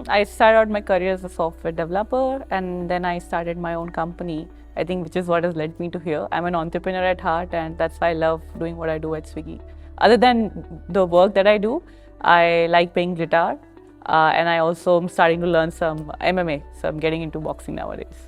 I started out my career as a software developer, and then I started my own company, I think, which is what has led me to here. I'm an entrepreneur at heart, and that's why I love doing what I do at Swiggy. Other than the work that I do, I like playing guitar, and I also am starting to learn some MMA, so I'm getting into boxing nowadays.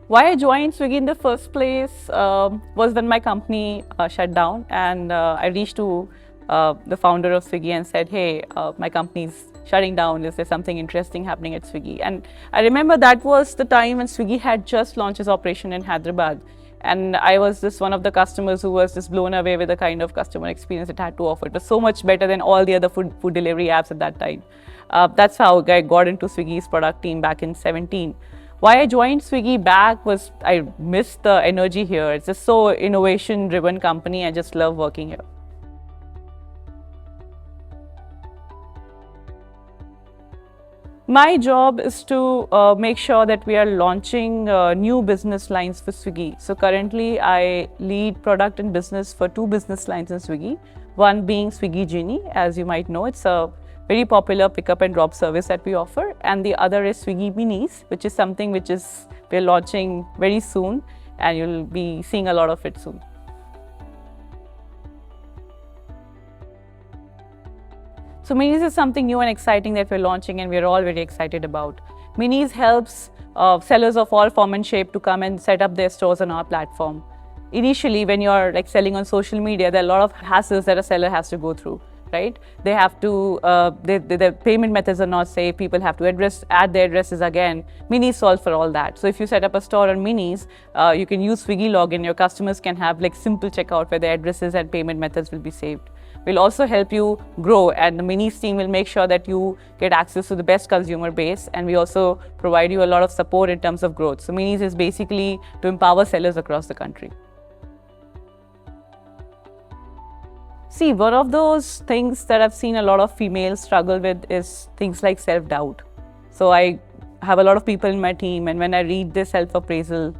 Why I joined Swiggy in the first place was when my company shut down, and I reached to the founder of Swiggy and said, hey, my company's shutting down. Is there something interesting happening at Swiggy? And I remember that was the time when Swiggy had just launched its operation in Hyderabad. And I was just one of the customers who was just blown away with the kind of customer experience it had to offer. It was so much better than all the other food delivery apps at that time. That's how I got into Swiggy's product team back in 2017. Why I joined Swiggy back was I missed the energy here. It's just so innovation-driven company. I just love working here. My job is to make sure that we are launching new business lines for Swiggy. So currently, I lead product and business for 2 business lines in Swiggy. One being Swiggy Genie, as you might know, it's a very popular pickup and drop service that we offer. And the other is Swiggy Minis, which is something which we're launching very soon, and you'll be seeing a lot of it soon. So Minis is something new and exciting that we're launching, and we're all very excited about. Minis helps sellers of all form and shape to come and set up their stores on our platform. Initially, when you're selling on social media, there are a lot of hassles that a seller has to go through, right? They have to, the payment methods are not safe. People have to add their addresses again. Minis solves for all that. So if you set up a store on Minis, you can use Swiggy login. Your customers can have simple checkout where their addresses and payment methods will be saved. We'll also help you grow, and the Minis team will make sure that you get access to the best consumer base, and we also provide you a lot of support in terms of growth. So Minis is basically to empower sellers across the country. See, one of those things that I've seen a lot of females struggle with is things like self-doubt. So I have a lot of people in my team, and when I read their self-appraisal,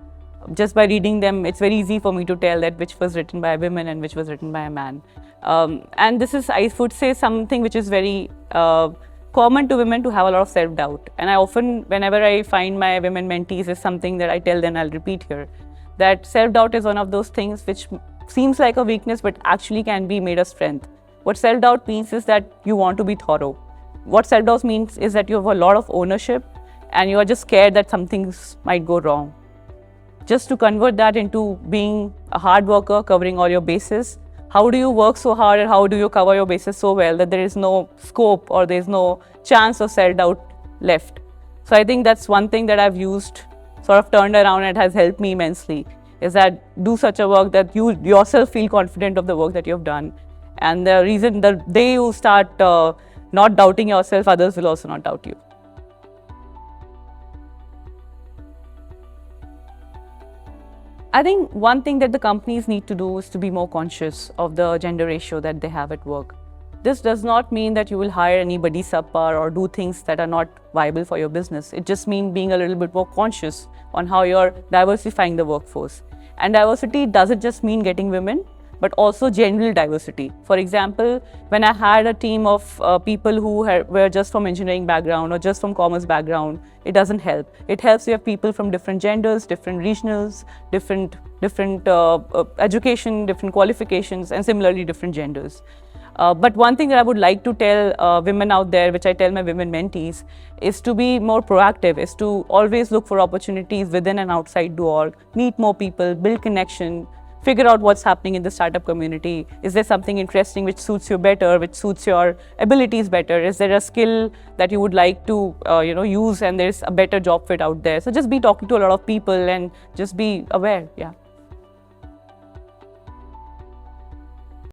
just by reading them, it's very easy for me to tell that which was written by a woman and which was written by a man. And this is, I would say, something which is very common to women to have a lot of self-doubt. And I often, whenever I find my women mentees, is something that I tell them, I'll repeat here, that self-doubt is one of those things which seems like a weakness, but actually can be made a strength. What self-doubt means is that you want to be thorough. What self-doubt means is that you have a lot of ownership and you are just scared that some things might go wrong. Just to convert that into being a hard worker, covering all your bases, how do you work so hard and how do you cover your bases so well that there is no scope or there is no chance of self-doubt left? So I think that's one thing that I've used, sort of turned around, and it has helped me immensely, is that do such a work that you yourself feel confident of the work that you've done. And the reason, the day you start not doubting yourself, others will also not doubt you. I think one thing that the companies need to do is to be more conscious of the gender ratio that they have at work. This does not mean that you will hire anybody subpar or do things that are not viable for your business. It just means being a little bit more conscious on how you're diversifying the workforce. And diversity doesn't just mean getting women, but also general diversity. For example, when I had a team of people who were just from engineering background or just from commerce background, it doesn't help. It helps you have people from different genders, different regionals, different education, different qualifications, and similarly different genders. But one thing that I would like to tell women out there, which I tell my women mentees, is to be more proactive, is to always look for opportunities within and outside the org, meet more people, build connection, figure out what's happening in the startup community. Is there something interesting which suits you better, which suits your abilities better? Is there a skill that you would like to use and there's a better job fit out there? So just be talking to a lot of people and just be aware, yeah.